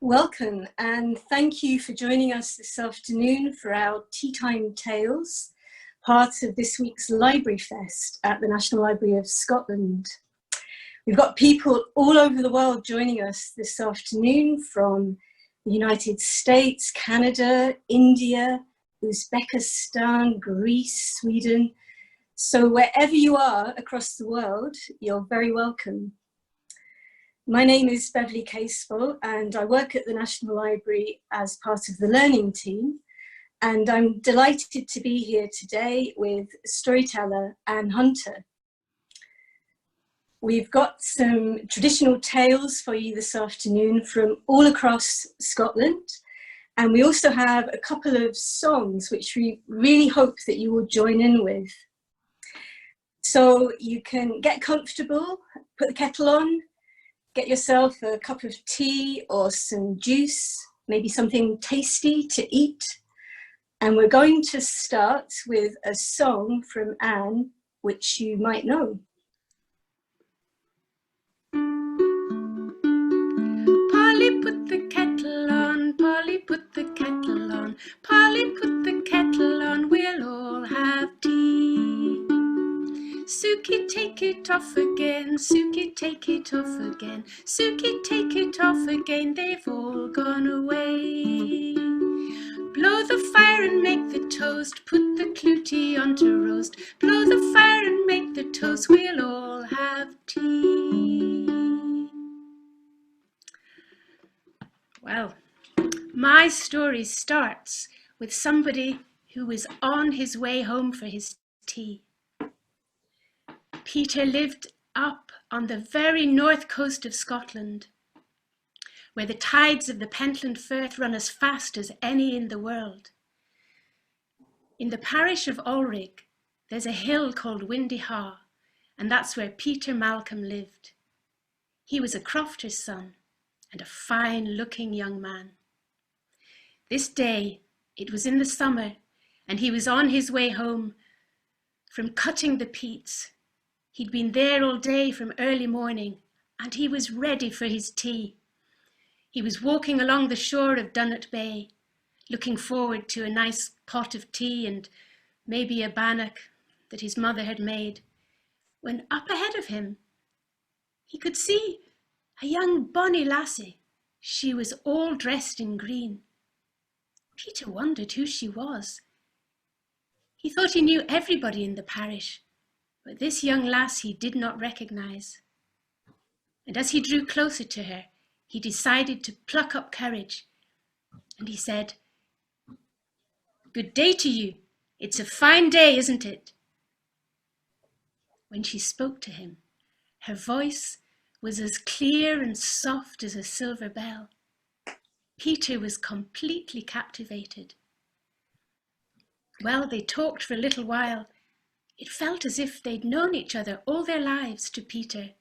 Welcome and thank you for joining us this afternoon for our Teatime Tales, part of this week's Library Fest at the National Library of Scotland. We've got people all over the world joining us this afternoon from the United States, Canada, India, Uzbekistan, Greece, Sweden. So wherever you are across the world, you're very welcome. My name is Beverley Casebow and I work at the National Library as part of the learning team, and I'm delighted to be here today with storyteller Anne Hunter. We've got some traditional tales for you this afternoon from all across Scotland, and we also have a couple of songs which we really hope that you will join in with. So you can get comfortable, put the kettle on, get yourself a cup of tea or some juice, maybe something tasty to eat. And we're going to start with a song from Anne, which you might know. Polly put the kettle on, Polly put the kettle on, Polly put the kettle on, we'll all have tea. Suki, take it off again, Suki, take it off again, Suki, take it off again, they've all gone away. Blow the fire and make the toast, put the clootie on to roast, blow the fire and make the toast, we'll all have tea. Well, my story starts with somebody who was on his way home for his tea. Peter lived up on the very north coast of Scotland, where the tides of the Pentland Firth run as fast as any in the world. In the parish of Ulrig, there's a hill called Windy Haw, and that's where Peter Malcolm lived. He was a crofter's son and a fine-looking young man. This day, it was in the summer, and he was on his way home from cutting the peats. He'd been there all day from early morning, and he was ready for his tea. He was walking along the shore of Dunnet Bay, looking forward to a nice pot of tea and maybe a bannock that his mother had made, when up ahead of him, he could see a young bonny lassie. She was all dressed in green. Peter wondered who she was. He thought he knew everybody in the parish, but this young lass he did not recognise. And as he drew closer to her, he decided to pluck up courage, and he said, "Good day to you. It's a fine day, isn't it?" When she spoke to him, her voice was as clear and soft as a silver bell. Peter was completely captivated. Well, they talked for a little while. It felt as if they'd known each other all their lives to Peter.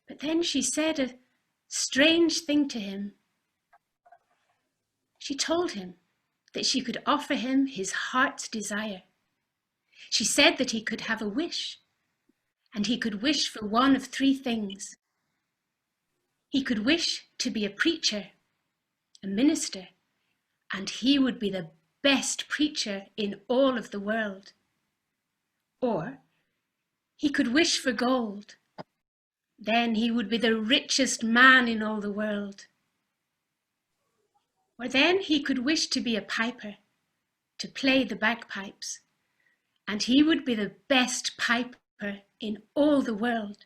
But then she said a strange thing to him. She told him that she could offer him his heart's desire. She said that he could have a wish, and he could wish for one of three things. He could wish to be a preacher, a minister, and he would be the best preacher in all of the world. Or he could wish for gold. Then he would be the richest man in all the world. Or then he could wish to be a piper, to play the bagpipes, and he would be the best piper in all the world.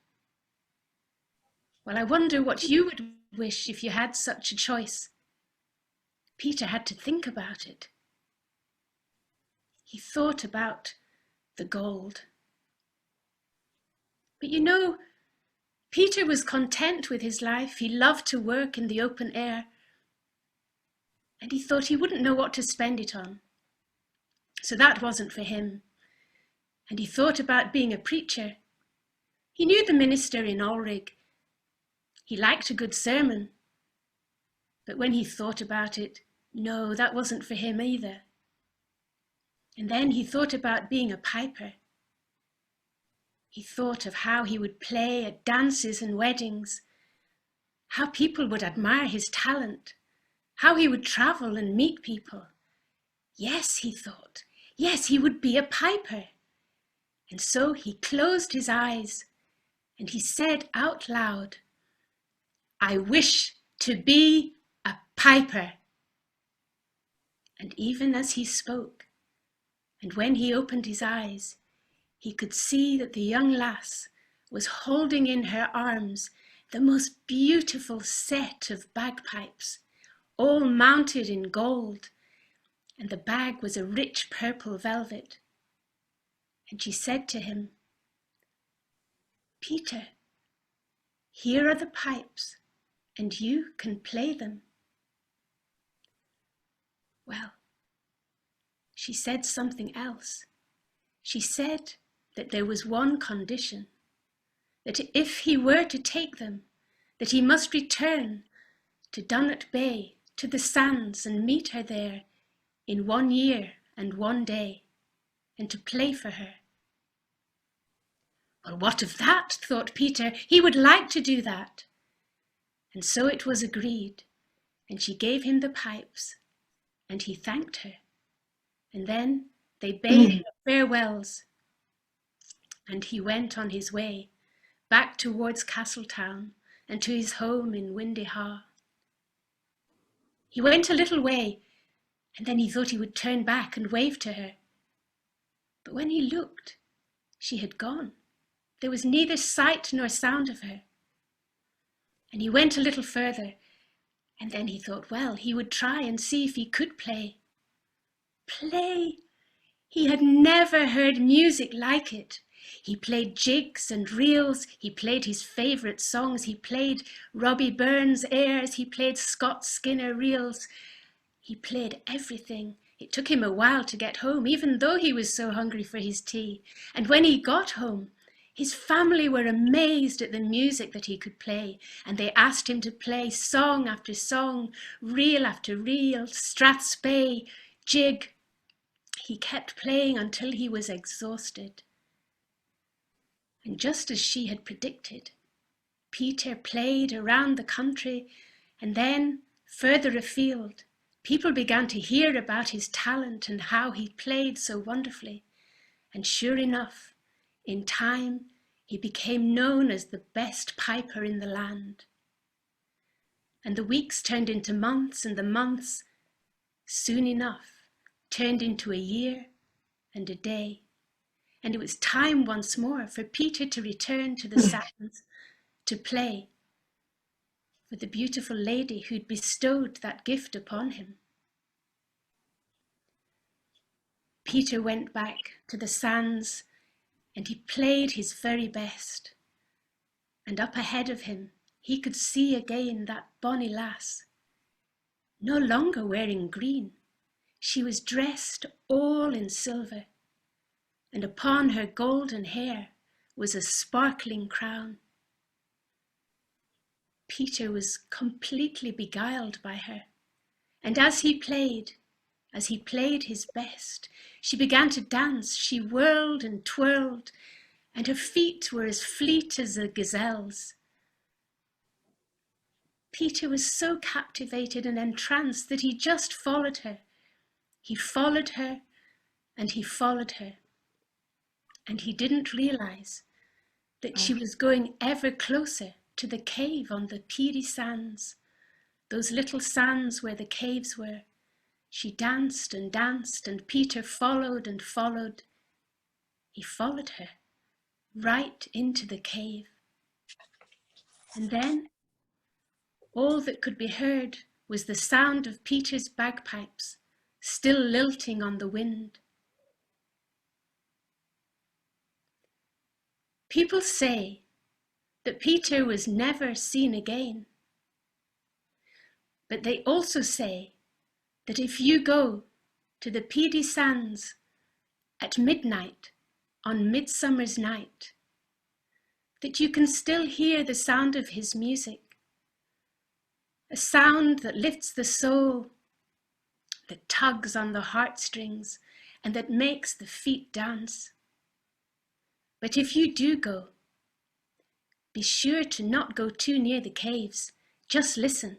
Well, I wonder what you would wish if you had such a choice. Peter had to think about it. He thought about the gold. But you know, Peter was content with his life. He loved to work in the open air, and he thought he wouldn't know what to spend it on. So that wasn't for him. And he thought about being a preacher. He knew the minister in Ulrig. He liked a good sermon. But when he thought about it, no, that wasn't for him either. And then he thought about being a piper. He thought of how he would play at dances and weddings, How people would admire his talent, how he would travel and meet people. Yes, he thought, yes, he would be a piper. And so he closed his eyes and he said out loud, "I wish to be a piper." And even as he spoke, and when he opened his eyes, he could see that the young lass was holding in her arms the most beautiful set of bagpipes, all mounted in gold, and the bag was a rich purple velvet. And she said to him, "Peter, here are the pipes, and you can play them." Well, she said something else. She said that there was one condition, that if he were to take them, that he must return to Dunnet Bay, to the sands, and meet her there in 1 year and 1 day, and to play for her. Well, what of that? Thought Peter. He would like to do that. And so it was agreed, and she gave him the pipes, and he thanked her. And then they bade him farewells, and he went on his way back towards Castletown and to his home in Windy Haugh. He went a little way, and then he thought he would turn back and wave to her. But when he looked, she had gone. There was neither sight nor sound of her. And he went a little further, and then he thought, well, he would try and see if he could play. Play! He had never heard music like it. He played jigs and reels, he played his favourite songs, he played Robbie Burns airs, he played Scott Skinner reels. He played everything. It took him a while to get home, even though he was so hungry for his tea. And when he got home, his family were amazed at the music that he could play, and they asked him to play song after song, reel after reel, strathspey, jig. He kept playing until he was exhausted. And just as she had predicted, Peter played around the country, and then, further afield, people began to hear about his talent and how he played so wonderfully. And sure enough, in time, he became known as the best piper in the land. And the weeks turned into months, and the months, soon enough, turned into a year and a day. And it was time once more for Peter to return to the sands to play for the beautiful lady who'd bestowed that gift upon him. Peter went back to the sands and he played his very best. And up ahead of him, he could see again that bonny lass, no longer wearing green. She was dressed all in silver, and upon her golden hair was a sparkling crown. Peter was completely beguiled by her, and as he played his best, she began to dance. She whirled and twirled, and her feet were as fleet as a gazelle's. Peter was so captivated and entranced that he just followed her. He followed her, and he followed her. And he didn't realize that she was going ever closer to the cave on the peary sands, those little sands where the caves were. She danced, and Peter followed and followed. He followed her right into the cave. And then all that could be heard was the sound of Peter's bagpipes, still lilting on the wind. People say that Peter was never seen again. But they also say that if you go to the peary sands at midnight on Midsummer's Night, that you can still hear the sound of his music, a sound that lifts the soul, that tugs on the heartstrings, and that makes the feet dance. But if you do go, be sure to not go too near the caves. Just listen.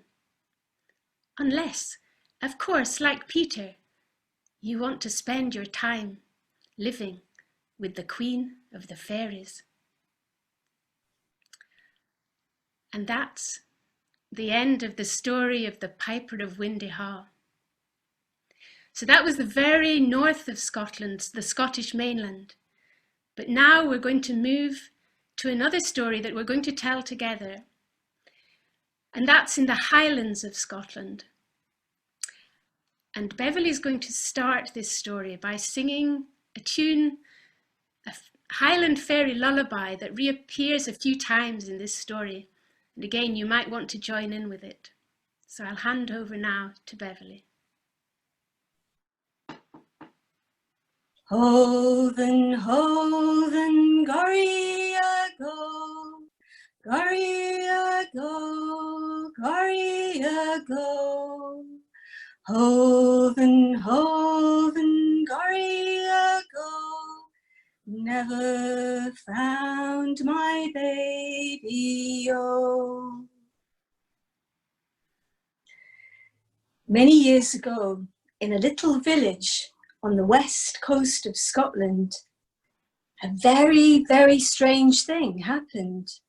Unless, of course, like Peter, you want to spend your time living with the Queen of the Fairies. And that's the end of the story of the Piper of Windy Hall. So that was the very north of Scotland, the Scottish mainland. But now we're going to move to another story that we're going to tell together. And that's in the Highlands of Scotland. And Beverley is going to start this story by singing a tune, a Highland fairy lullaby that reappears a few times in this story. And again, you might want to join in with it. So I'll hand over now to Beverley. Hoven, hoven, gorry-a-go, gorry-a-go, gorry-a-go. Hoven, hoven, gorry-a-go, never found my baby-o. Many years ago, in a little village on the west coast of Scotland, a very, very strange thing happened.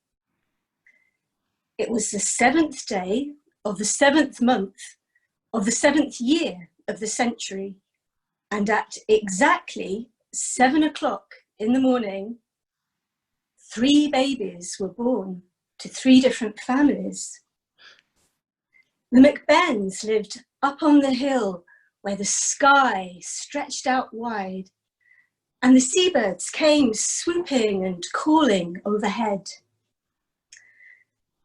It was the 7th day of the 7th month of the 7th year of the century, and at exactly 7 o'clock in the morning, 3 babies were born to 3 different families. The McBens lived up on the hill where the sky stretched out wide, and the seabirds came swooping and calling overhead.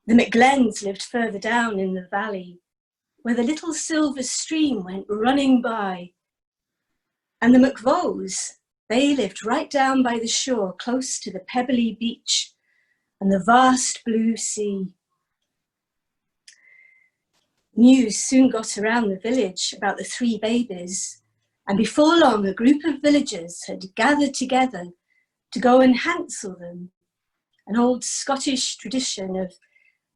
The McGlens lived further down in the valley, where the little silver stream went running by, and the McVoes, they lived right down by the shore, close to the pebbly beach and the vast blue sea. News soon got around the village about the 3 babies, and before long a group of villagers had gathered together to go and handsel them, an old Scottish tradition of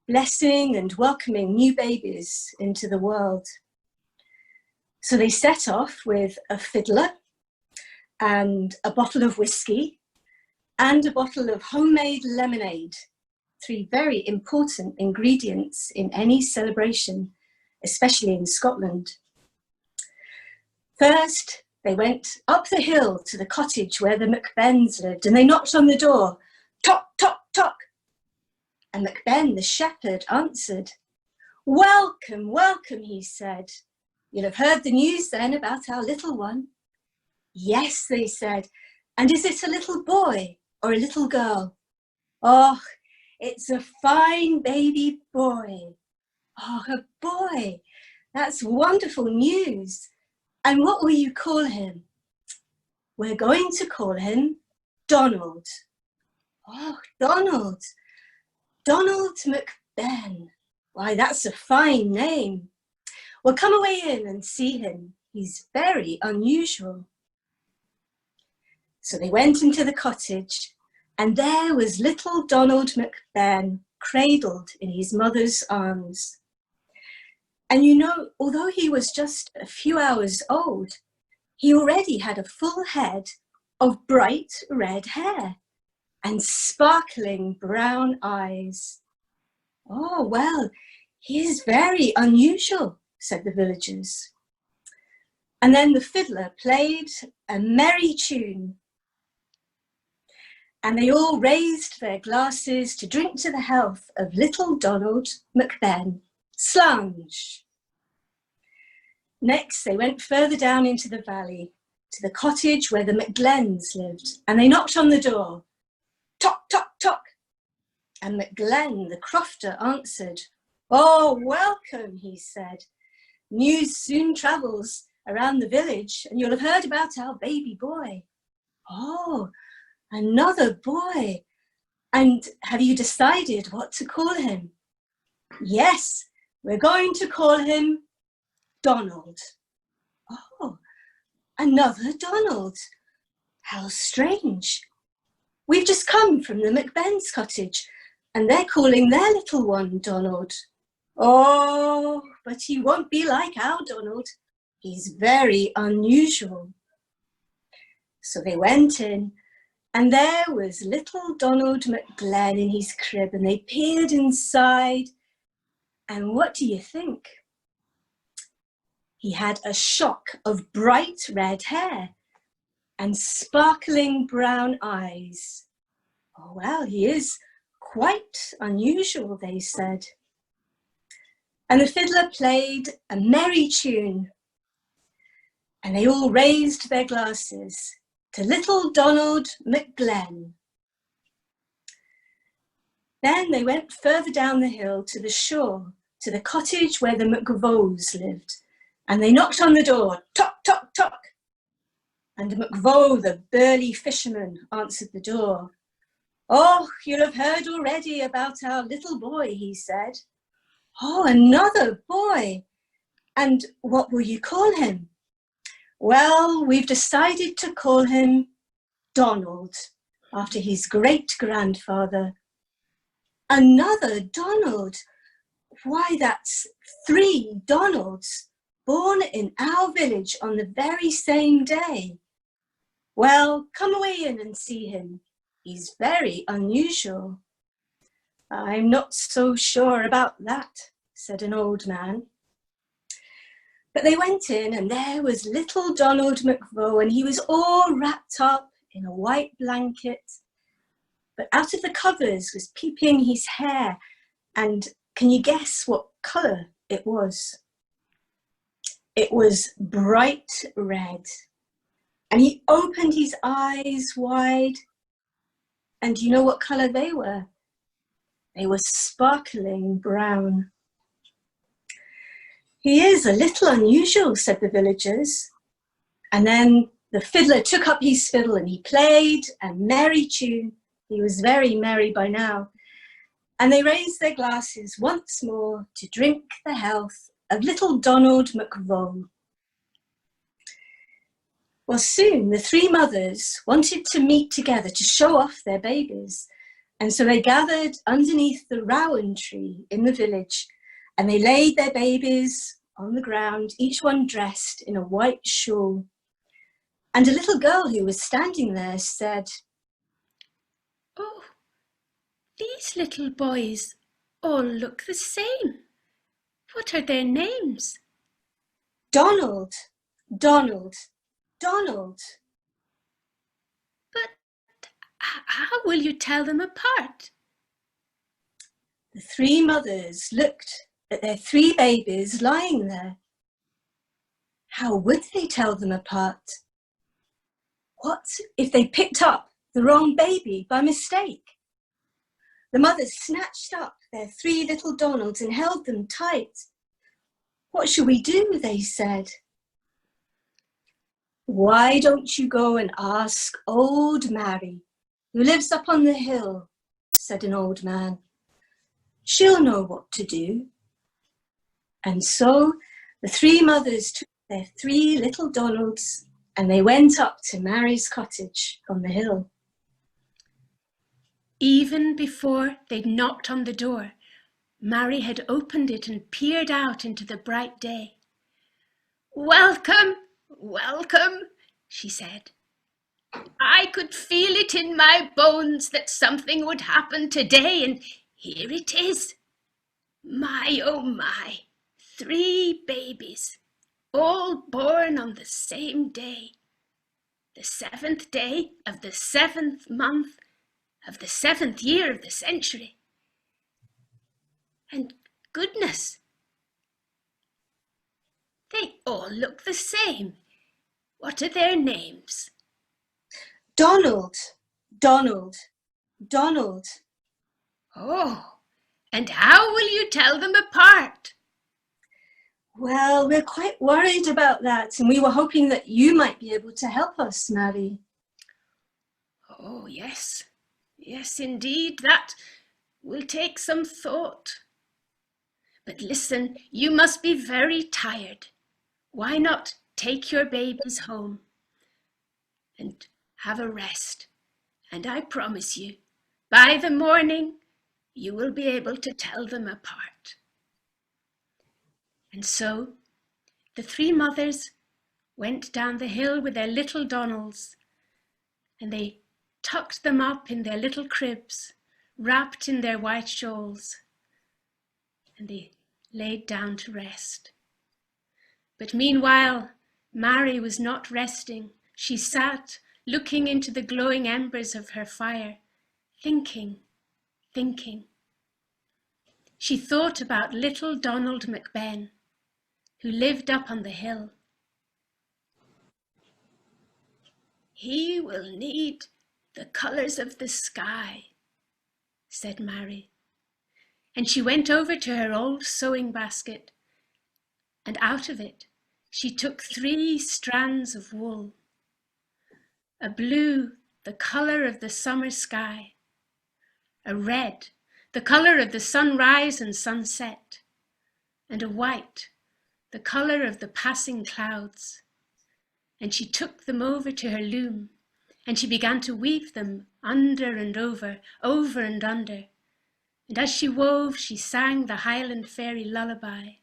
blessing and welcoming new babies into the world. So they set off with a fiddler and a bottle of whiskey and a bottle of homemade lemonade, 3 very important ingredients in any celebration, especially in Scotland. First, they went up the hill to the cottage where the McBens lived, and they knocked on the door. Tock, tock, tock. And McBen, the shepherd, answered. Welcome, welcome, he said. You'll have heard the news then about our little one. Yes, they said. And is it a little boy or a little girl? Oh, it's a fine baby boy. Oh, a boy. That's wonderful news. And what will you call him? We're going to call him Donald. Oh, Donald. Donald McBen. Why, that's a fine name. Well, come away in and see him. He's very unusual. So they went into the cottage, and there was little Donald McBen, cradled in his mother's arms. And you know, although he was just a few hours old, he already had a full head of bright red hair and sparkling brown eyes. Oh, well, he is very unusual, said the villagers. And then the fiddler played a merry tune, and they all raised their glasses to drink to the health of little Donald McBen. Slàinte. Next, they went further down into the valley to the cottage where the McGlens lived, and they knocked on the door. Tock, tock, tock. And McGlen, the crofter, answered. Oh, welcome, he said. News soon travels around the village, and you'll have heard about our baby boy. Oh, another boy. And have you decided what to call him? Yes, we're going to call him Donald. Oh, another Donald. How strange. We've just come from the McBens' cottage, and they're calling their little one Donald. Oh, but he won't be like our Donald. He's very unusual. So they went in, and there was little Donald McGlen in his crib, and they peered inside. And what do you think? He had a shock of bright red hair and sparkling brown eyes. Oh, well, he is quite unusual, they said. And the fiddler played a merry tune, and they all raised their glasses to little Donald McGlen. Then they went further down the hill to the shore, to the cottage where the McVows lived, and they knocked on the door, tock, tock, tock. And McVow, the burly fisherman, answered the door. Oh, you'll have heard already about our little boy, he said. Oh, another boy. And what will you call him? Well, we've decided to call him Donald, after his great-grandfather. Another Donald? Why, that's 3 Donalds, born in our village on the very same day. Well, come away in and see him. He's very unusual. I'm not so sure about that, said an old man. But they went in, and there was little Donald McVow, and he was all wrapped up in a white blanket. But out of the covers was peeping his hair, and can you guess what colour it was? It was bright red. And he opened his eyes wide, and do you know what colour they were? They were sparkling brown. He is a little unusual, said the villagers. And then the fiddler took up his fiddle and he played a merry tune. He was very merry by now. And they raised their glasses once more to drink the health of little Donald McVow. Well, soon the 3 mothers wanted to meet together to show off their babies. And so they gathered underneath the rowan tree in the village, and they laid their babies on the ground, each one dressed in a white shawl. And a little girl who was standing there said, Oh, these little boys all look the same. What are their names? Donald, Donald, Donald. But how will you tell them apart? The 3 mothers looked at their 3 babies lying there. How would they tell them apart? What if they picked up the wrong baby by mistake? The mothers snatched up their 3 little Donalds and held them tight. What shall we do? They said. Why don't you go and ask old Mary, who lives up on the hill, said an old man. She'll know what to do. And so the 3 mothers took their 3 little Donalds and they went up to Mary's cottage on the hill. Even before they'd knocked on the door, Mary had opened it and peered out into the bright day. Welcome, welcome, she said. I could feel it in my bones that something would happen today, and here it is. My, oh my, 3 babies, all born on the same day, the 7th day of the 7th month of the 7th year of the century. And goodness, they all look the same. What are their names? Donald, Donald, Donald. Oh, and how will you tell them apart? Well, we're quite worried about that, and we were hoping that you might be able to help us, Mary. Oh, yes. Yes, indeed, that will take some thought. But listen, you must be very tired. Why not take your babies home and have a rest? And I promise you, by the morning, you will be able to tell them apart. And so the three mothers went down the hill with their little Donalds, and they tucked them up in their little cribs, wrapped in their white shawls, and they laid down to rest. But meanwhile, Mary was not resting. She sat looking into the glowing embers of her fire, thinking. She thought about little Donald McBen, who lived up on the hill. "He will need the colours of the sky," said Mary. And she went over to her old sewing basket, and out of it she took 3 strands of wool, a blue, the colour of the summer sky, a red, the colour of the sunrise and sunset, and a white, the colour of the passing clouds. And she took them over to her loom, and she began to weave them under and over and under. And as she wove, she sang the Highland fairy lullaby.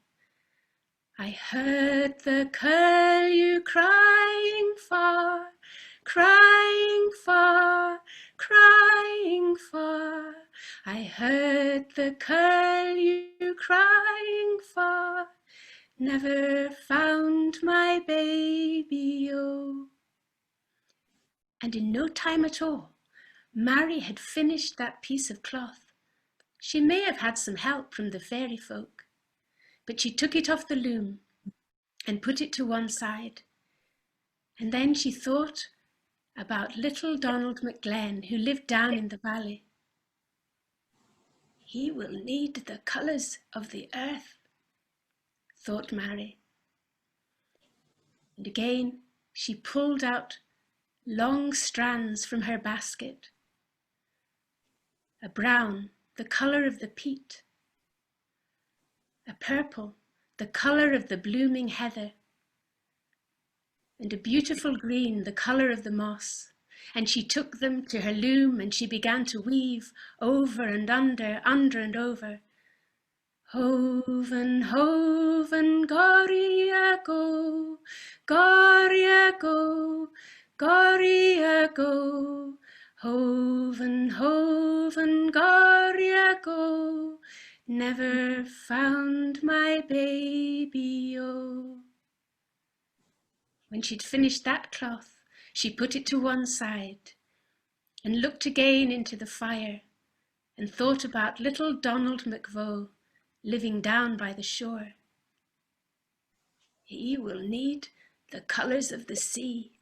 "I heard the curlew crying far, crying far, crying far. I heard the curlew crying far, never found my baby, oh." And in no time at all, Mary had finished that piece of cloth. She may have had some help from the fairy folk, but she took it off the loom and put it to one side. And then she thought about little Donald McGlen, who lived down in the valley. "He will need the colours of the earth," thought Mary. And again she pulled out long strands from her basket, a brown, the colour of the peat, a purple, the colour of the blooming heather, and a beautiful green, the colour of the moss. And she took them to her loom, and she began to weave over and under and over. "Hoven, hoven, goria go, goria go, goria go. Hoven, hoven, goria go, never found my baby, oh." When she'd finished that cloth, she put it to one side and looked again into the fire and thought about little Donald McVoe living down by the shore. "He will need the colours of the sea,"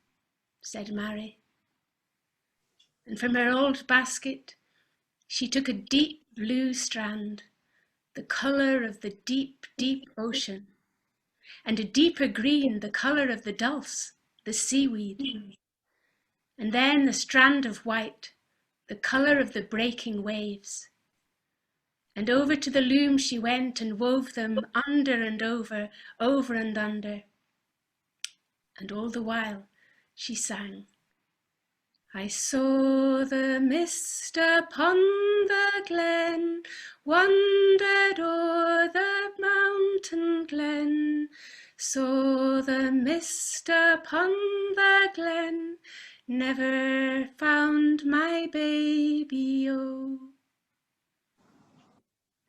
said Mary. And from her old basket, she took a deep blue strand, the colour of the deep, deep ocean, and a deeper green, the colour of the dulse, the seaweed, and then a strand of white, the colour of the breaking waves. And over to the loom she went and wove them under and over and under. And all the while she sang, "I saw the mist upon the glen, wandered o'er the mountain glen, saw the mist upon the glen, never found my baby, oh."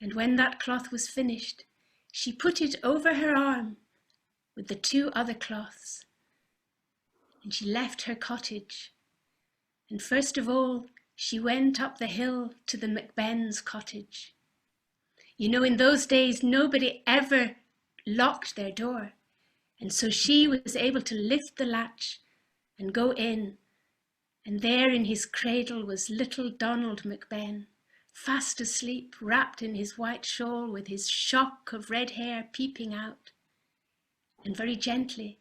And when that cloth was finished, she put it over her arm with the 2 other cloths, and she left her cottage. And first of all, she went up the hill to the McBen's cottage. You know, in those days, nobody ever locked their door. And so she was able to lift the latch and go in. And there in his cradle was little Donald McBen, fast asleep, wrapped in his white shawl with his shock of red hair peeping out. And very gently,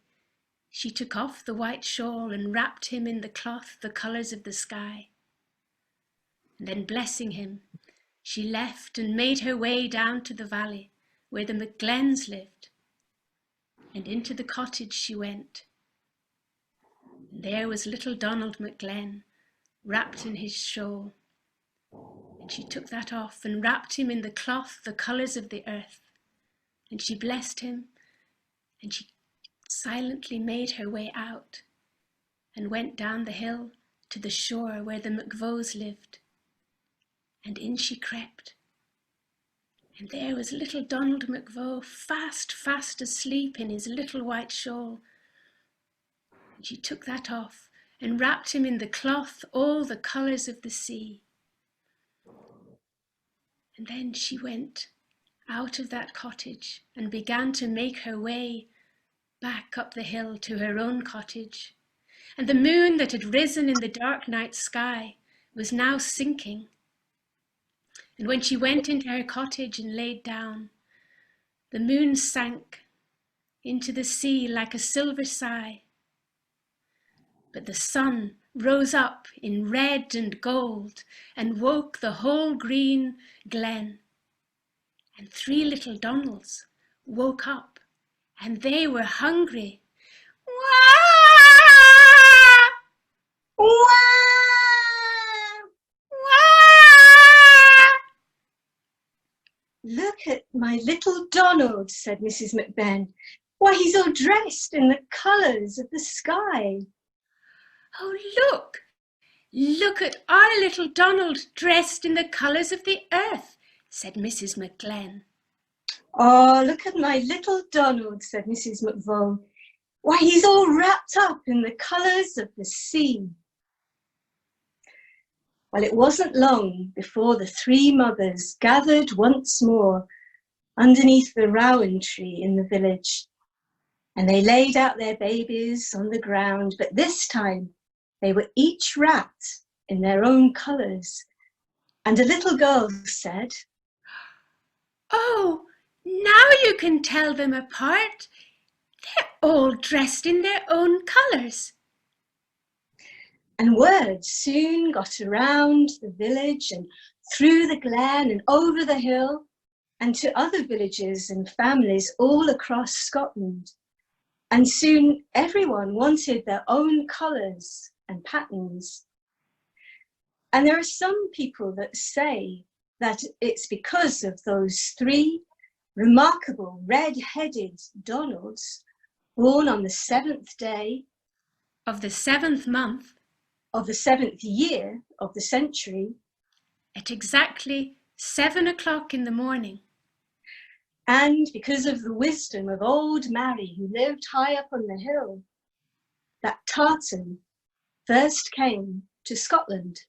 she took off the white shawl and wrapped him in the cloth, the colours of the sky. And then, blessing him, she left and made her way down to the valley where the McGlens lived. And into the cottage she went. And there was little Donald McGlen, wrapped in his shawl. And she took that off and wrapped him in the cloth, the colours of the earth. and she blessed him, and she silently made her way out and went down the hill to the shore where the McVos lived. And in she crept. And there was little Donald McVo, fast asleep in his little white shawl. And she took that off and wrapped him in the cloth, all the colours of the sea. And then she went out of that cottage and began to make her way back up the hill to her own cottage. And the moon that had risen in the dark night sky was now sinking. And when she went into her cottage and laid down, the moon sank into the sea like a silver sigh. But the sun rose up in red and gold and woke the whole green glen. And 3 little Donalds woke up, and they were hungry. Wow! Look at my little Donald, said Mrs. McBen. Why, he's all dressed in the colours of the sky. Oh, look at our little Donald dressed in the colours of the earth, said Mrs. McGlen. Oh, look at my little Donald, said Mrs. McVo. Why, he's all wrapped up in the colours of the sea. Well, it wasn't long before the 3 mothers gathered once more underneath the rowan tree in the village, and they laid out their babies on the ground, but this time they were each wrapped in their own colours. And a little girl said, "Oh, now you can tell them apart. They're all dressed in their own colours." And word soon got around the village and through the glen and over the hill and to other villages and families all across Scotland. And soon everyone wanted their own colours and patterns. And there are some people that say that it's because of those 3 remarkable red-headed Donalds born on the 7th day of the 7th month of the 7th year of the century, at exactly 7 o'clock in the morning. And because of the wisdom of old Mary, who lived high up on the hill, that tartan first came to Scotland.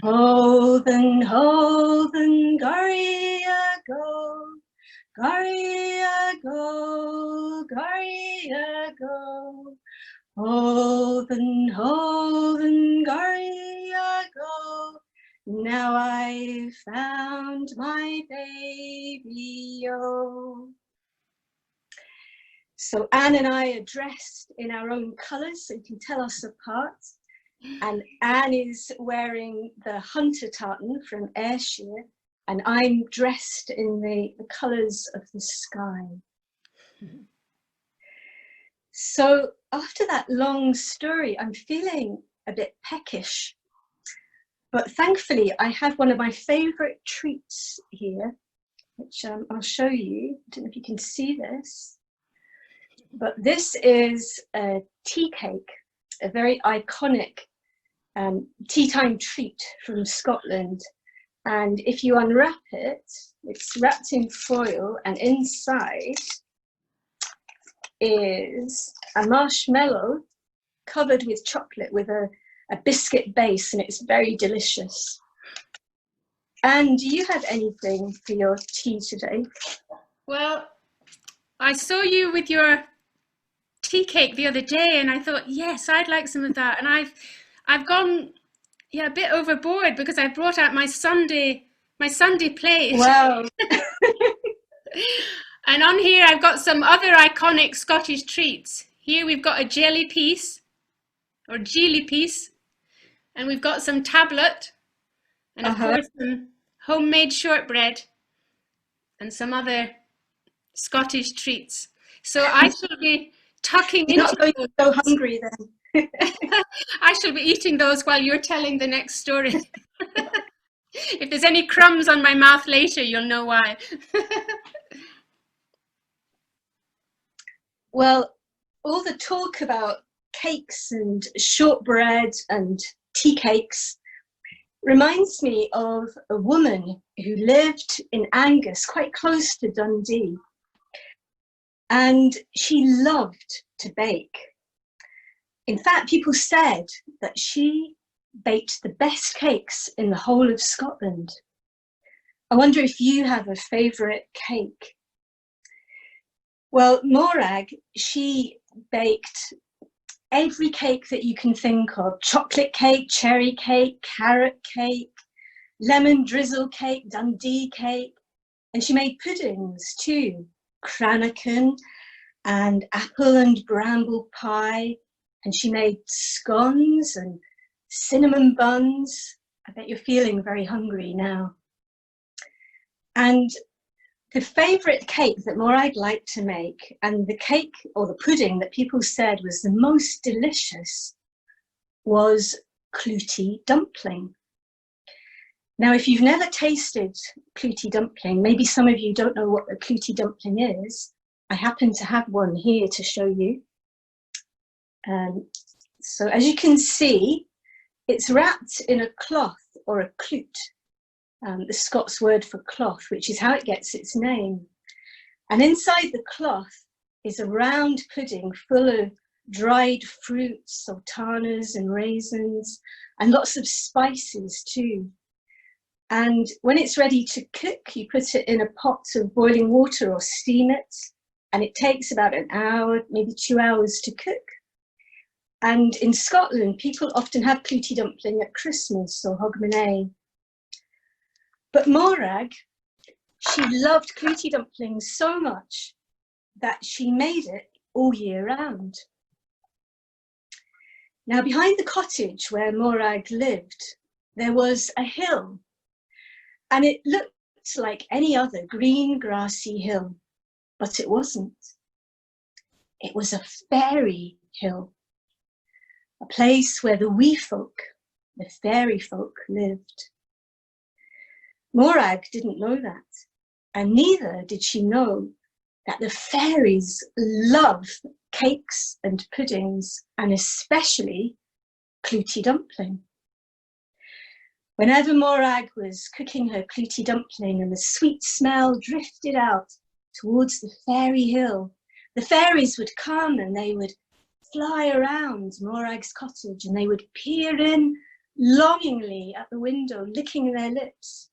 Holden, Holden, Garia go, Garia go, Garia go. Holden, Holden, Garia go. Now I've found my baby, oh. So Anne and I are dressed in our own colours, so you can tell us apart. And Anne is wearing the hunter tartan from Ayrshire, and I'm dressed in the colours of the sky. So after that long story, I'm feeling a bit peckish. But thankfully, I have one of my favourite treats here, which I'll show you. I don't know if you can see this. But this is a tea cake, a very iconic tea time treat from Scotland. And if you unwrap it, it's wrapped in foil, and inside is a marshmallow covered with chocolate with a biscuit base, and it's very delicious. And do you have anything for your tea today? Well, I saw you with your tea cake the other day, and I thought, yes, I'd like some of that. And I've gone a bit overboard because I brought out my Sunday plate. Wow. And on here I've got some other iconic Scottish treats. Here we've got a jelly piece, or geely piece, and we've got some tablet, and of course some homemade shortbread, and some other Scottish treats. So I shall be tucking into You're not going to go hungry then. I shall be eating those while you're telling the next story. If there's any crumbs on my mouth later, you'll know why. Well, all the talk about cakes and shortbread and tea cakes reminds me of a woman who lived in Angus, quite close to Dundee. And she loved to bake. In fact, people said that she baked the best cakes in the whole of Scotland. I wonder if you have a favourite cake. Well, Morag, she baked every cake that you can think of: chocolate cake, cherry cake, carrot cake, lemon drizzle cake, Dundee cake, and she made puddings too: cranachan and apple and bramble pie, and she made scones and cinnamon buns. I bet you're feeling very hungry now. And the favourite cake that Morag liked to make, and the cake or the pudding that people said was the most delicious, was clootie dumpling. Now, if you've never tasted clootie dumpling, maybe some of you don't know what a clootie dumpling is. I happen to have one here to show you. So as you can see, it's wrapped in a cloth or a cloot, the Scots word for cloth, which is how it gets its name. And inside the cloth is a round pudding full of dried fruits, sultanas and raisins, and lots of spices too. And when it's ready to cook, you put it in a pot of boiling water or steam it, and it takes about an hour, maybe 2 hours to cook. And in Scotland, people often have clootie dumpling at Christmas or Hogmanay. But Morag, she loved clootie dumplings so much that she made it all year round. Now, behind the cottage where Morag lived, there was a hill, and it looked like any other green, grassy hill, but it wasn't. It was a fairy hill, a place where the wee folk, the fairy folk, lived. Morag didn't know that, and neither did she know that the fairies love cakes and puddings, and especially clootie dumpling. Whenever Morag was cooking her clootie dumpling and the sweet smell drifted out towards the fairy hill, the fairies would come and they would fly around Morag's cottage, and they would peer in longingly at the window, licking their lips.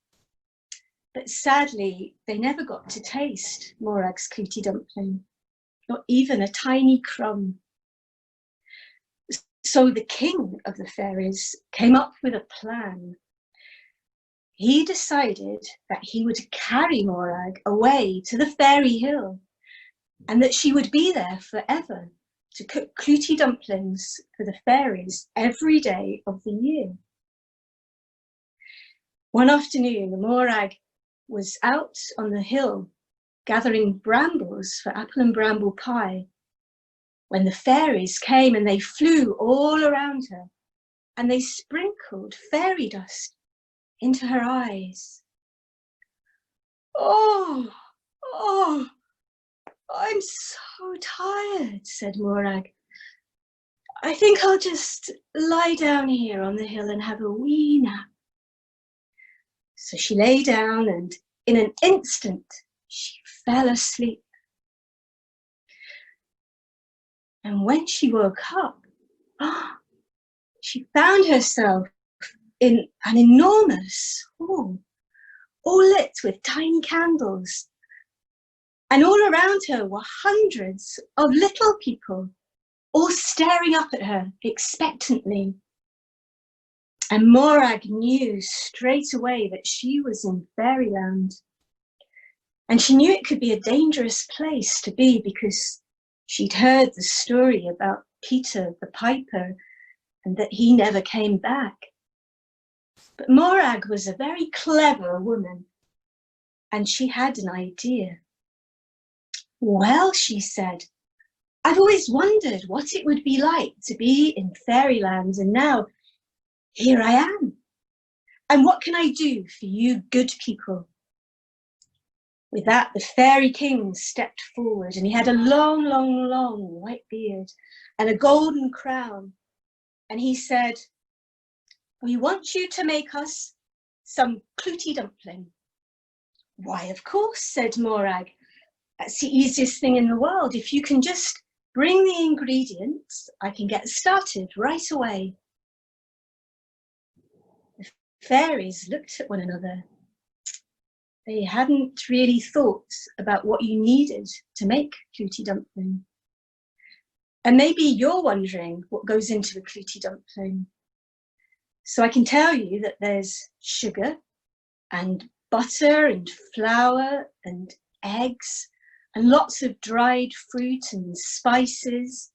But sadly, they never got to taste Morag's clootie dumpling, not even a tiny crumb. So the king of the fairies came up with a plan. He decided that he would carry Morag away to the fairy hill, and that she would be there forever to cook clootie dumplings for the fairies every day of the year. One afternoon, Morag was out on the hill gathering brambles for apple and bramble pie when the fairies came, and they flew all around her, and they sprinkled fairy dust into her eyes. Oh, I'm so tired, said Morag. I think I'll just lie down here on the hill and have a wee nap. So she lay down, and in an instant she fell asleep. And when she woke up, she found herself in an enormous hall, all lit with tiny candles. And all around her were hundreds of little people, all staring up at her expectantly. And Morag knew straight away that she was in fairyland. And she knew it could be a dangerous place to be, because she'd heard the story about Peter the Piper and that he never came back. But Morag was a very clever woman, and she had an idea. Well, she said, I've always wondered what it would be like to be in fairyland, and now here I am. And what can I do for you good people? With that, the fairy king stepped forward, and he had a long, long, long white beard and a golden crown. And he said, we want you to make us some clootie dumpling. Why, of course, said Morag. That's the easiest thing in the world. If you can just bring the ingredients, I can get started right away. The fairies looked at one another. They hadn't really thought about what you needed to make clootie dumpling. And maybe you're wondering what goes into a clootie dumpling. So I can tell you that there's sugar and butter and flour and eggs and lots of dried fruit and spices.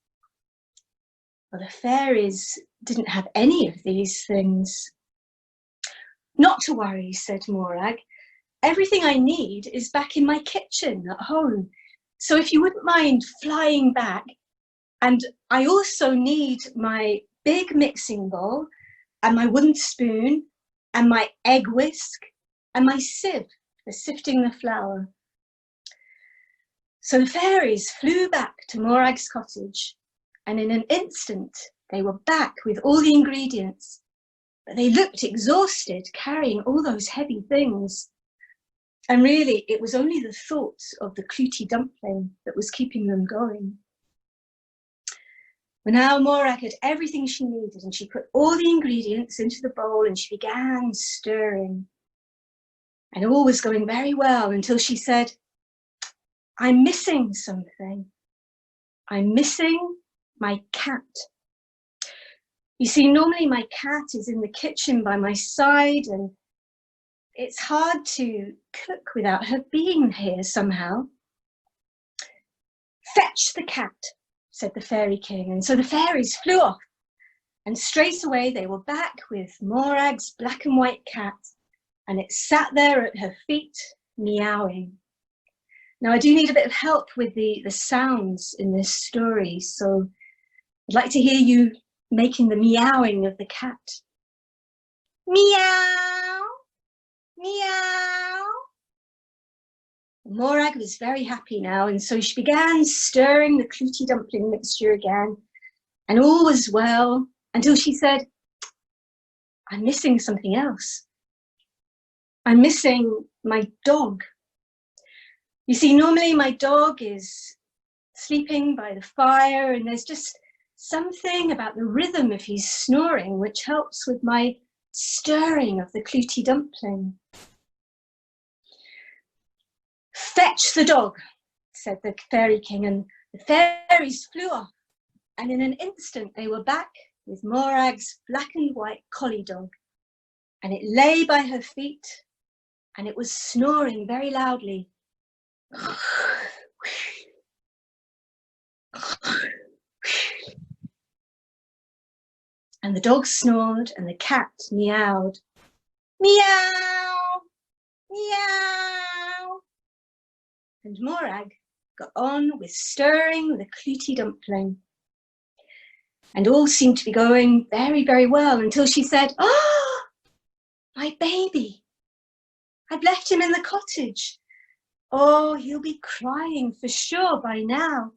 Well, the fairies didn't have any of these things. Not to worry, said Morag. Everything I need is back in my kitchen at home. So if you wouldn't mind flying back, and I also need my big mixing bowl and my wooden spoon and my egg whisk and my sieve for sifting the flour. So the fairies flew back to Morag's cottage, and in an instant they were back with all the ingredients, but they looked exhausted carrying all those heavy things. And really, it was only the thought of the clootie dumpling that was keeping them going. Well, now Morag had everything she needed, and she put all the ingredients into the bowl and she began stirring. And all was going very well until she said, I'm missing something. I'm missing my cat. You see, normally my cat is in the kitchen by my side, and it's hard to cook without her being here somehow. Fetch the cat, said the fairy king. And so the fairies flew off, and straight away they were back with Morag's black and white cat, and it sat there at her feet, meowing. Now I do need a bit of help with the sounds in this story, so I'd like to hear you making the meowing of the cat. Meow, meow. Morag was very happy now, and so she began stirring the clootie dumpling mixture again, and all was well until she said, I'm missing something else. I'm missing my dog. You see, normally my dog is sleeping by the fire, and there's just something about the rhythm of his snoring which helps with my stirring of the clootie dumpling. Fetch the dog, said the fairy king, and the fairies flew off, and in an instant they were back with Morag's black and white collie dog, and it lay by her feet, and it was snoring very loudly. And the dog snored and the cat meowed. Meow, meow. And Morag got on with stirring the clootie dumpling. And all seemed to be going very, very well until she said, oh, my baby. I've left him in the cottage. Oh, he'll be crying for sure by now.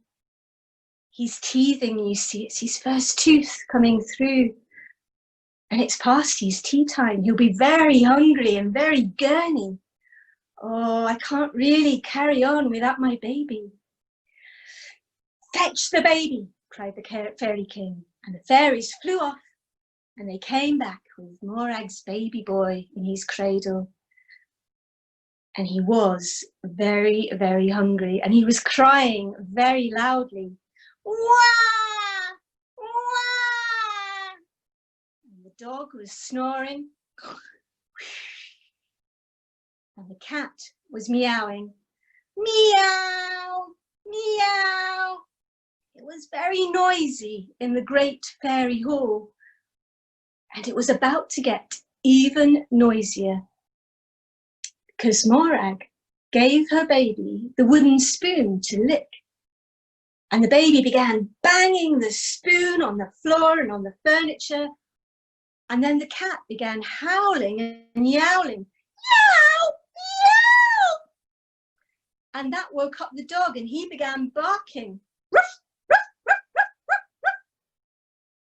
He's teething, you see, it's his first tooth coming through. And it's past his tea time. He'll be very hungry and very gurny. Oh, I can't really carry on without my baby. Fetch the baby, cried the fairy king. And the fairies flew off, and they came back with Morag's baby boy in his cradle. And he was very, very hungry, and he was crying very loudly. Wah! Wah! And the dog was snoring. And the cat was meowing. Meow! Meow! It was very noisy in the great fairy hall, and it was about to get even noisier, because Morag gave her baby the wooden spoon to lick. And the baby began banging the spoon on the floor and on the furniture. And then the cat began howling and yowling. Yow! Yow! And that woke up the dog, and he began barking. Ruff, ruff, ruff, ruff, ruff, ruff.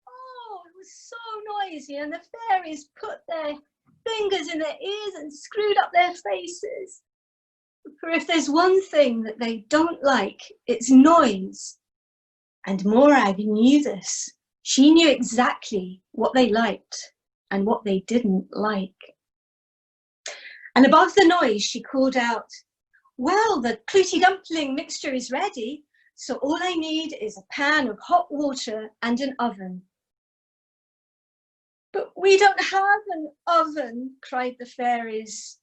Oh, it was so noisy, and the fairies put their fingers in their ears and screwed up their faces. For if there's one thing that they don't like, it's noise. And Morag knew this. She knew exactly what they liked and what they didn't like. And above the noise, she called out, well, the clootie dumpling mixture is ready, so all I need is a pan of hot water and an oven. But we don't have an oven, cried the fairies.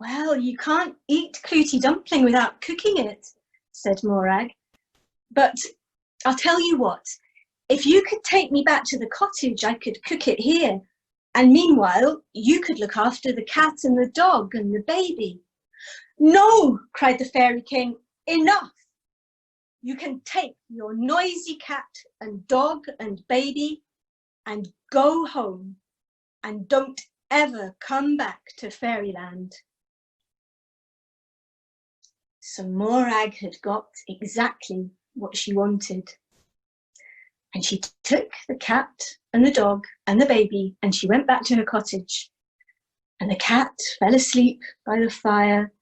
Well, you can't eat clootie dumpling without cooking it, said Morag. But I'll tell you what, if you could take me back to the cottage, I could cook it here. And meanwhile, you could look after the cat and the dog and the baby. No, cried the Fairy King, enough. You can take your noisy cat and dog and baby and go home, and don't ever come back to Fairyland. So Morag had got exactly what she wanted. And she took the cat and the dog and the baby, and she went back to her cottage. And the cat fell asleep by the fire,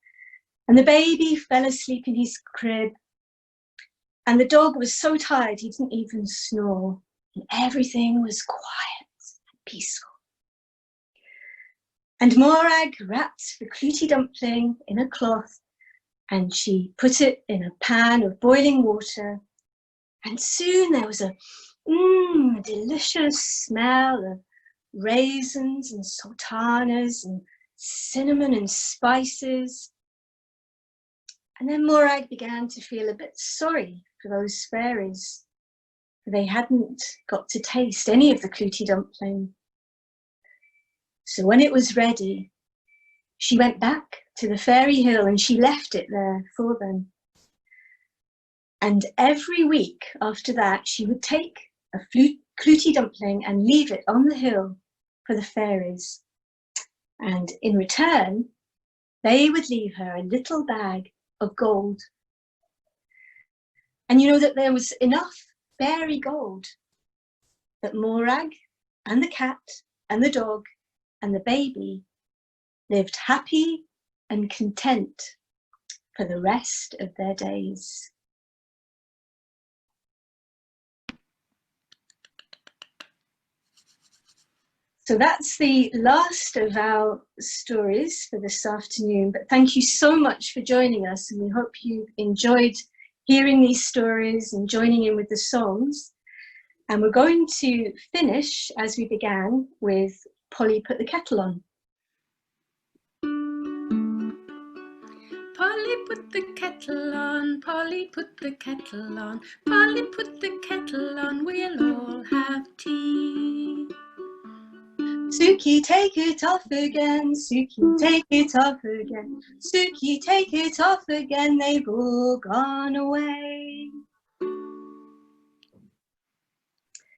and the baby fell asleep in his crib. And the dog was so tired he didn't even snore, and everything was quiet and peaceful. And Morag wrapped the clootie dumpling in a cloth, and she put it in a pan of boiling water. And soon there was a delicious smell of raisins and sultanas and cinnamon and spices. And then Morag began to feel a bit sorry for those fairies, for they hadn't got to taste any of the clootie dumpling. So when it was ready, she went back to the fairy hill and she left it there for them. And every week after that, she would take a clootie dumpling and leave it on the hill for the fairies. And in return, they would leave her a little bag of gold. And you know that there was enough fairy gold that Morag and the cat and the dog and the baby lived happy and content for the rest of their days. So that's the last of our stories for this afternoon, but thank you so much for joining us, and we hope you enjoyed hearing these stories and joining in with the songs. And we're going to finish, as we began, with Polly Put the Kettle On. Polly put the kettle on, Polly put the kettle on, Polly put the kettle on, we'll all have tea. Suki, take it off again, Suki, take it off again, Suki, take it off again, they've all gone away.